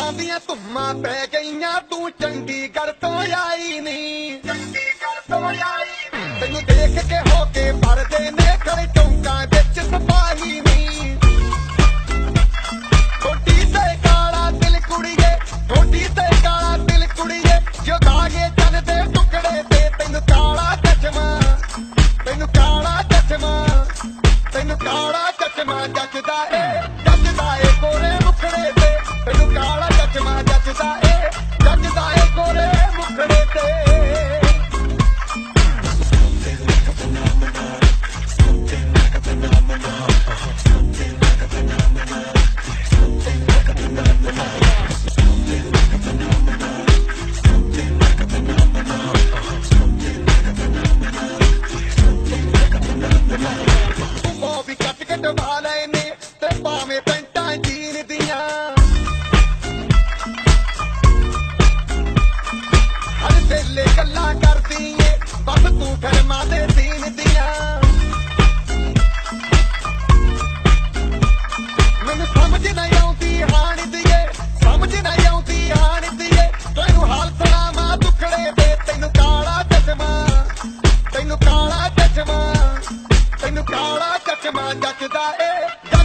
ਯਾਰਾਂ ਦੀਆਂ ਧੁੰਮਾਂ ਪੈ ਗਈਆਂ ਤੂੰ ਚੰਡੀਗੜ੍ਹ ਤੋਂ ਆਈ ਨੀ ਤੈਨੂੰ ਦੇਖ ਕੇ ਹੋ ਕੇ ਭਰਦੇ ਨੇ ਖੜੇ ਚੌਂਕਾਂ ਵਿੱਚ ਸਿਪਾਹੀ ਨੀ ਥੋੜੀ ਤੇ ਕਾਲਾ ਦਿਲ ਕੁੜੀਏ ਥੋੜੀ ਤੇ ਕਾਲਾ ਦਿਲ ਕੁੜੀਏ ਜੋ ਦਾਗੇ ਚੰਨ ਦੇ ਟੁਕੜੇ ਤੇ ਤੈਨੂੰ ਕਾਲਾ ਚਸ਼ਮਾ ਤੈਨੂੰ ਕਾਲਾ ਚਸ਼ਮਾ ਤੈਨੂੰ ਕਾਲਾ ਚਸ਼ਮਾ ਜੱਜਦਾ ਏ ਗੋਰੇ ਮੁਖੜੇ ਤੇ ਤੈਨੂੰ ਕਾਲਾ ਚਸ਼ਮਾ ਜੱਜਦਾ ਏ ਗੋਰੇ ਮੁਖੜੇ ਤੇ ਉਹ ਵੀ ਕੱਟ ਕੇ ਦਬਾ ਲਏ ਨੇ ਤੇ ਭਾਵੇਂ ਪੈਂਟਾਂ ਜੀਨ ਦੀਆਂ ਹਰ ਵੇਲੇ ਗੱਲਾਂ ਕਰਦੀ ਏ ਬਸ ਤੂੰ ਫਿਲਮਾਂ ਦੇ ਸੀਨ ਦੀਆਂ ਮੈਨੂੰ ਸਮਝ ਨਹੀਂ ਆਉਂਦੀ ਹਾਣ ਦੀਏ ਸਮਝ ਨਹੀਂ ਆਉਂਦੀ ਹਾਣ ਦੀਏ ਤੈਨੂੰ ਹਾਲ ਸੁਣਾਵਾਂ ਦੁਖੜੇ ਦੇ ਤੈਨੂੰ ਕਾਲਾ ਚਸ਼ਮਾ ਤੈਨੂੰ ਕਾਲਾ ਚਸ਼ਮਾ ਤੈਨੂੰ ਕਾਲਾ ਚਸ਼ਮਾ ਜੱਜਦਾ ਏ